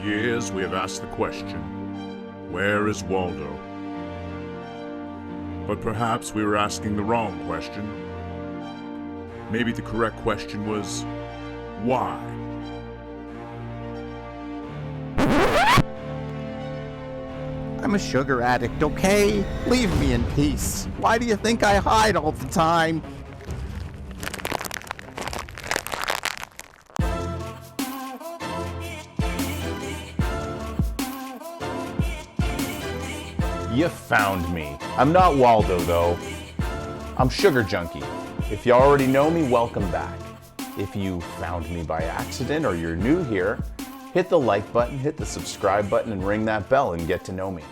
years, we have asked the question, where is Waldo? But perhaps we were asking the wrong question. Maybe the correct question was, why? I'm a sugar addict, okay? Leave me in peace. Why do you think I hide all the time? You found me. I'm not Waldo though. I'm Sugar Junkie. If you already know me, welcome back. If you found me by accident or you're new here, hit the like button, hit the subscribe button, and ring that bell and get to know me.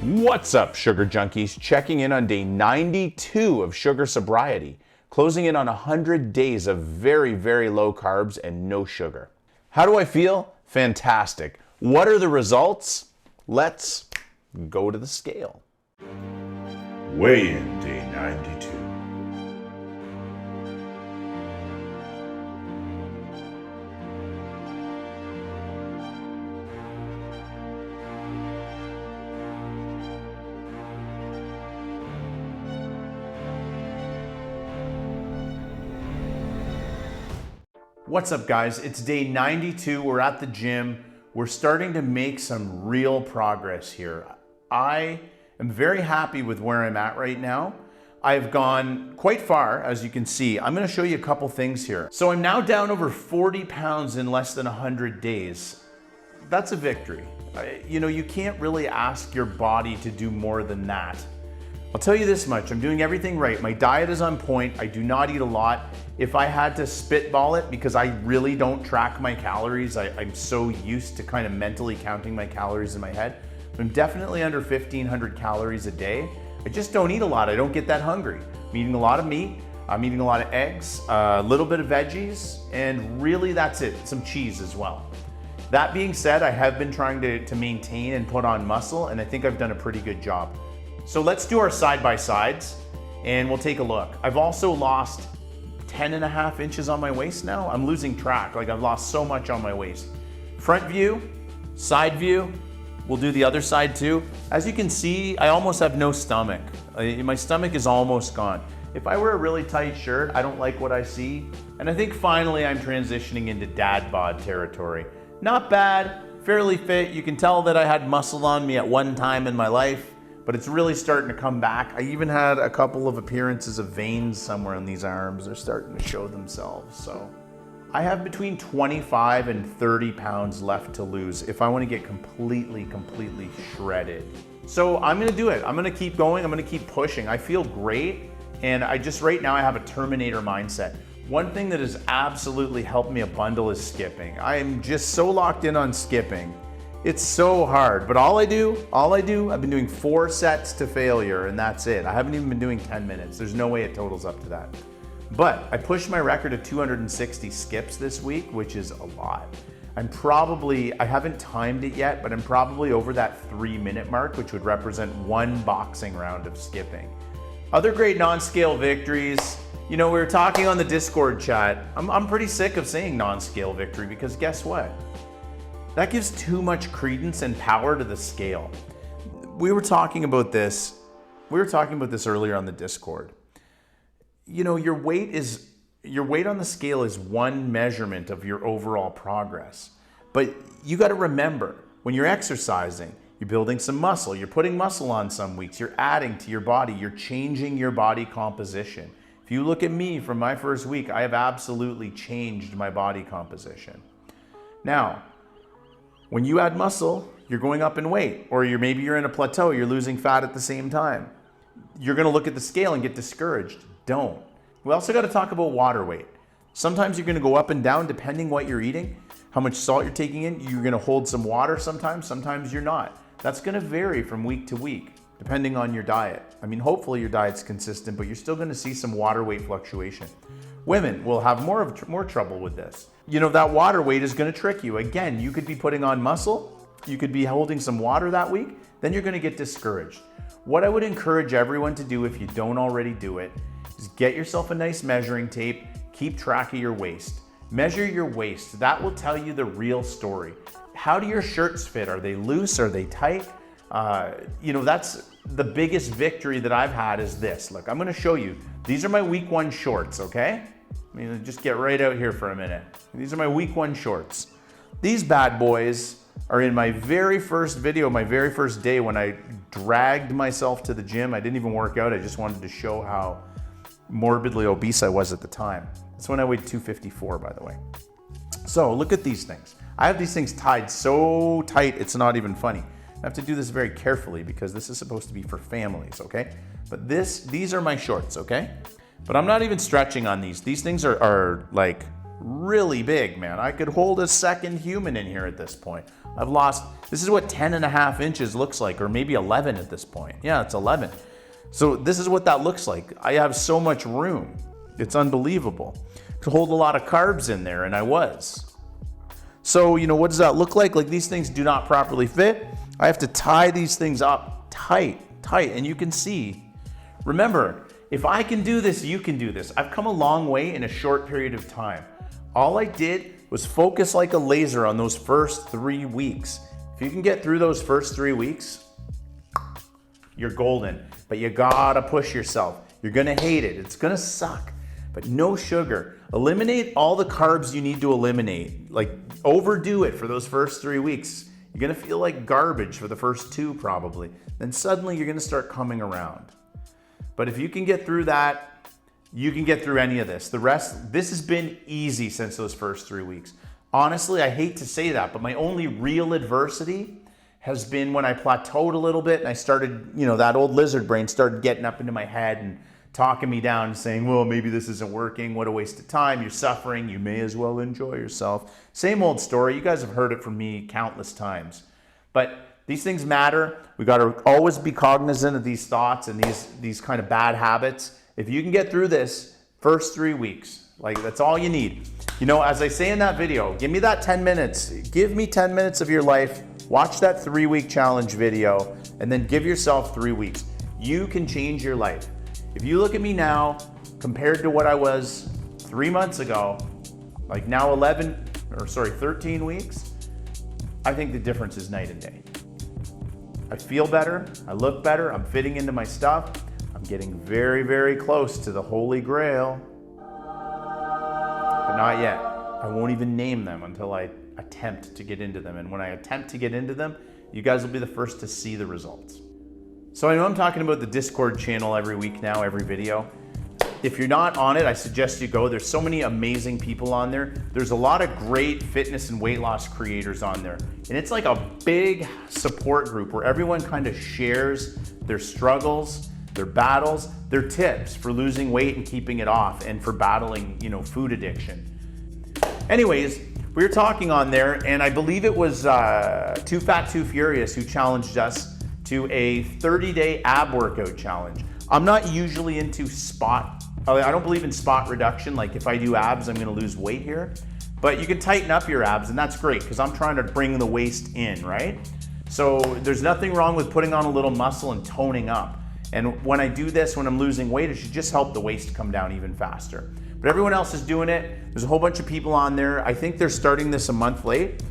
What's up, Sugar Junkies? Checking in on day 92 of sugar sobriety, closing in on 100 days of very, very low carbs and no sugar. How do I feel? Fantastic. What are the results? Let's go to the scale. Weigh in day 92. What's up, guys? It's day 92. We're at the gym. We're starting to make some real progress here. I am very happy with where I'm at right now. I've gone quite far, as you can see. I'm gonna show you a couple things here. So I'm now down over 40 pounds in less than 100 days. That's a victory. You know, you can't really ask your body to do more than that. I'll tell you this much, I'm doing everything right. My diet is on point. I do not eat a lot. If I had to spitball it, because I really don't track my calories, I'm so used to kind of mentally counting my calories in my head. I'm definitely under 1,500 calories a day. I just don't eat a lot. I don't get that hungry. I'm eating a lot of meat. I'm eating a lot of eggs, a little bit of veggies, and really that's it. Some cheese as well. That being said, I have been trying to maintain and put on muscle, and I think I've done a pretty good job. So let's do our side-by-sides, and we'll take a look. I've also lost 10.5 inches on my waist now. I'm losing track. Like, I've lost so much on my waist. Front view, side view. We'll do the other side too. As you can see, I almost have no stomach. My stomach is almost gone. If I wear a really tight shirt, I don't like what I see. And I think finally I'm transitioning into dad bod territory. Not bad, fairly fit. You can tell that I had muscle on me at one time in my life, but it's really starting to come back. I even had a couple of appearances of veins somewhere on these arms. They're starting to show themselves. So I have between 25 and 30 pounds left to lose if I want to get completely shredded. So I'm gonna do it. I'm gonna keep going. I'm gonna keep pushing. I feel great. And right now I have a Terminator mindset. One thing that has absolutely helped me a bundle is skipping. I am just so locked in on skipping. It's so hard, but all I do, I've been doing 4 sets to failure and that's it. I haven't even been doing 10 minutes. There's no way it totals up to that. But I pushed my record of 260 skips this week, which is a lot. I haven't timed it yet, but I'm probably over that 3-minute mark, which would represent 1 boxing round of skipping. Other great non-scale victories. You know, we were talking on the Discord chat. I'm pretty sick of saying non-scale victory because guess what? That gives too much credence and power to the scale. We were talking about this earlier on the Discord. You know, your weight on the scale is one measurement of your overall progress. But you got to remember, when you're exercising, you're building some muscle, you're putting muscle on some weeks, you're adding to your body, you're changing your body composition. If you look at me from my first week, I have absolutely changed my body composition. Now, when you add muscle, you're going up in weight, or maybe you're in a plateau, you're losing fat at the same time. You're gonna look at the scale and get discouraged. Don't. We also gotta talk about water weight. Sometimes you're gonna go up and down depending what you're eating, how much salt you're taking in. You're gonna hold some water sometimes you're not. That's gonna vary from week to week, depending on your diet. I mean, hopefully your diet's consistent, but you're still gonna see some water weight fluctuation. Women will have more trouble with this. You know, that water weight is gonna trick you. Again, you could be putting on muscle, you could be holding some water that week, then you're gonna get discouraged. What I would encourage everyone to do if you don't already do it is get yourself a nice measuring tape, keep track of your waist. Measure your waist, that will tell you the real story. how do your shirts fit? Are they loose? Are they tight? You know, that's the biggest victory that I've had is this. Look, I'm gonna show you. These are my week 1 shorts, okay? I mean, just get right out here for a minute. These are my week 1 shorts. These bad boys are in my very first video, my very first day when I dragged myself to the gym. I didn't even work out. I just wanted to show how morbidly obese I was at the time. That's when I weighed 254, by the way. So look at these things. I have these things tied so tight, it's not even funny. I have to do this very carefully because this is supposed to be for families, okay? But these are my shorts, okay? But I'm not even stretching on these. These things are like really big, man. I could hold a second human in here at this point. I've lost, this is what 10.5 inches looks like, or maybe 11 at this point. Yeah, it's 11. So this is what that looks like. I have so much room. It's unbelievable. Could hold a lot of carbs in there, and I was. So, you know, what does that look like? Like these things do not properly fit. I have to tie these things up tight, and you can see. Remember, if I can do this, you can do this. I've come a long way in a short period of time. All I did was focus like a laser on those first 3 weeks. If you can get through those first 3 weeks, you're golden. But you gotta push yourself. You're gonna hate it. It's gonna suck. But no sugar. Eliminate all the carbs you need to eliminate. Like overdo it for those first 3 weeks. You're gonna feel like garbage for the first 2 probably. Then suddenly you're gonna start coming around. But if you can get through that, you can get through any of this. The rest, this has been easy since those first 3 weeks. Honestly, I hate to say that, but my only real adversity has been when I plateaued a little bit and I started, you know, that old lizard brain started getting up into my head and talking me down and saying, well, maybe this isn't working. What a waste of time. You're suffering. You may as well enjoy yourself. Same old story. You guys have heard it from me countless times. But these things matter. We got to always be cognizant of these thoughts and these kind of bad habits. If you can get through this first 3 weeks, like that's all you need. You know, as I say in that video, give me that 10 minutes. Give me 10 minutes of your life. Watch that 3-week challenge video and then give yourself 3 weeks. You can change your life. If you look at me now compared to what I was 3 months ago, like now 13 weeks, I think the difference is night and day. I feel better, I look better, I'm fitting into my stuff, I'm getting very, very close to the Holy Grail, but not yet. I won't even name them until I attempt to get into them. And when I attempt to get into them, you guys will be the first to see the results. So I know I'm talking about the Discord channel every week now, every video. If you're not on it, I suggest you go. There's so many amazing people on there. There's a lot of great fitness and weight loss creators on there. And it's like a big support group where everyone kind of shares their struggles, their battles, their tips for losing weight and keeping it off and for battling, you know, food addiction. Anyways, we were talking on there and I believe it was Too Fat, Too Furious who challenged us to a 30-day ab workout challenge. I'm not usually into I don't believe in spot reduction. Like if I do abs, I'm gonna lose weight here. But you can tighten up your abs and that's great because I'm trying to bring the waist in, right? So there's nothing wrong with putting on a little muscle and toning up. And when I do this, when I'm losing weight, it should just help the waist come down even faster. But everyone else is doing it. There's a whole bunch of people on there. I think they're starting this a month late.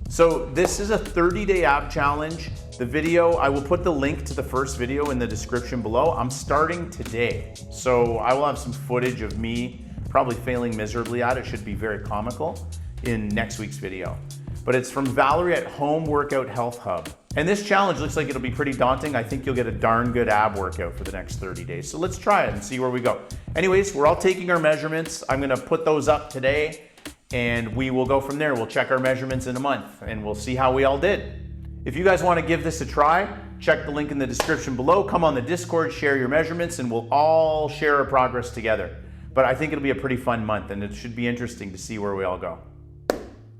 So this is a 30-day ab challenge. The video, I will put the link to the first video in the description below. I'm starting today. So I will have some footage of me probably failing miserably at it. Should be very comical in next week's video. But it's from Valerie at Home Workout Health Hub. And this challenge looks like it'll be pretty daunting. I think you'll get a darn good ab workout for the next 30 days. So let's try it and see where we go. Anyways, we're all taking our measurements. I'm gonna put those up today and we will go from there. We'll check our measurements in a month and we'll see how we all did. If you guys wanna give this a try, check the link in the description below. Come on the Discord, share your measurements, and we'll all share our progress together. But I think it'll be a pretty fun month and it should be interesting to see where we all go.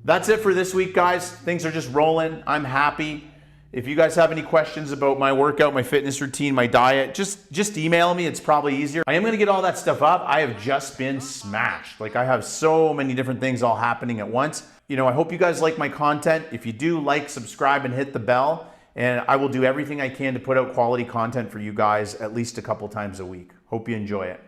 That's it for this week, guys. Things are just rolling. I'm happy. If you guys have any questions about my workout, my fitness routine, my diet, just email me. It's probably easier. I am gonna get all that stuff up. I have just been smashed. Like I have so many different things all happening at once. You know, I hope you guys like my content. If you do, like, subscribe, and hit the bell. And I will do everything I can to put out quality content for you guys at least a couple times a week. Hope you enjoy it.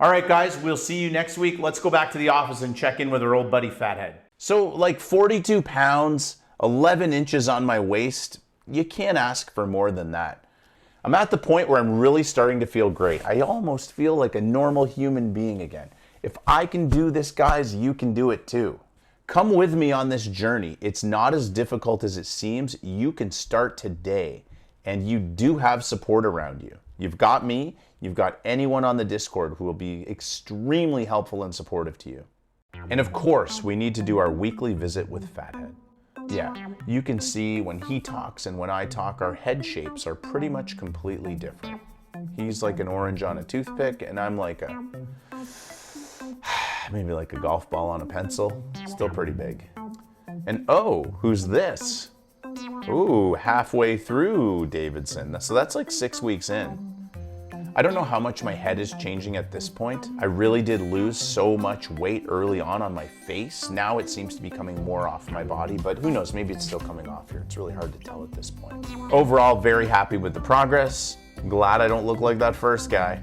All right, guys, we'll see you next week. Let's go back to the office and check in with our old buddy Fathead. So like 42 pounds, 11 inches on my waist. You can't ask for more than that. I'm at the point where I'm really starting to feel great. I almost feel like a normal human being again. If I can do this, guys, you can do it too. Come with me on this journey. It's not as difficult as it seems. You can start today, and you do have support around you. You've got me, you've got anyone on the Discord who will be extremely helpful and supportive to you. And of course, we need to do our weekly visit with Fathead. Yeah, you can see when he talks and when I talk, our head shapes are pretty much completely different. He's like an orange on a toothpick, and I'm like maybe like a golf ball on a pencil. Still pretty big. And oh, who's this? Ooh, halfway through, Davidson. So that's like 6 weeks in. I don't know how much my head is changing at this point. I really did lose so much weight early on my face. Now it seems to be coming more off my body, but who knows, maybe it's still coming off here. It's really hard to tell at this point. Overall, very happy with the progress. Glad I don't look like that first guy.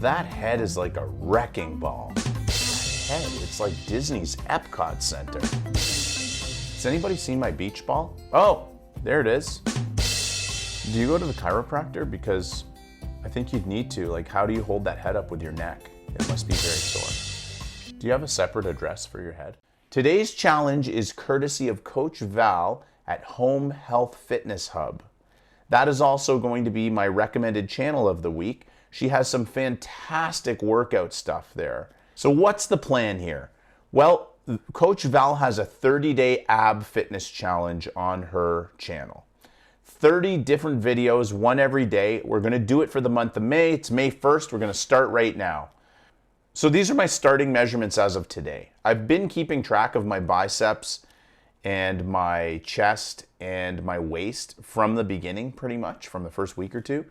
That head is like a wrecking ball. Head, it's like Disney's Epcot Center. Has anybody seen my beach ball? Oh, there it is. Do you go to the chiropractor? Because I think you'd need to. Like, how do you hold that head up with your neck? It must be very sore. Do you have a separate address for your head? Today's challenge is courtesy of Coach Val at Home Health Fitness Hub. That is also going to be my recommended channel of the week. She has some fantastic workout stuff there. So what's the plan here? Well, Coach Val has a 30-day ab fitness challenge on her channel. 30 different videos, one every day. We're gonna do it for the month of May. It's May 1st, we're gonna start right now. So these are my starting measurements as of today. I've been keeping track of my biceps and my chest and my waist from the beginning, pretty much, from the first week or two.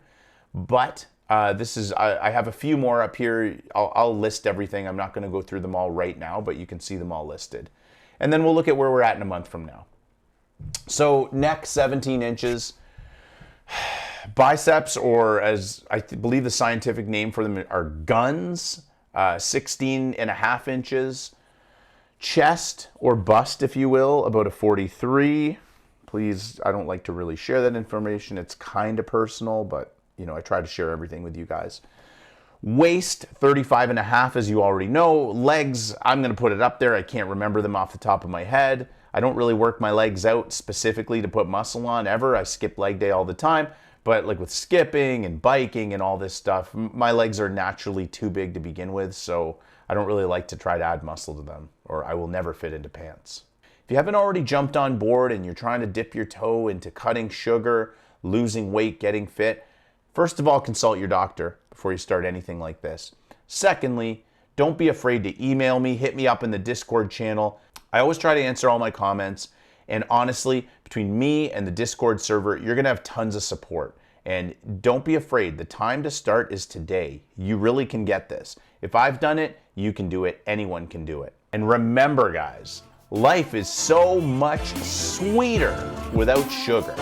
But I have a few more up here. I'll list everything. I'm not gonna go through them all right now, but you can see them all listed. And then we'll look at where we're at in a month from now. So neck, 17 inches. Biceps, or as I believe the scientific name for them are guns, 16.5 inches. Chest, or bust, if you will, about a 43. Please, I don't like to really share that information. It's kind of personal, but you know, I try to share everything with you guys. Waist, 35.5, as you already know. Legs, I'm gonna put it up there. I can't remember them off the top of my head. I don't really work my legs out specifically to put muscle on ever. I skip leg day all the time, but like with skipping and biking and all this stuff, my legs are naturally too big to begin with, so I don't really like to try to add muscle to them, or I will never fit into pants. If you haven't already jumped on board and you're trying to dip your toe into cutting sugar, losing weight, getting fit, first of all, consult your doctor before you start anything like this. Secondly, don't be afraid to email me, hit me up in the Discord channel. I always try to answer all my comments, and honestly, between me and the Discord server, you're gonna have tons of support. And don't be afraid, the time to start is today. You really can get this. If I've done it, you can do it, anyone can do it. And remember guys, life is so much sweeter without sugar.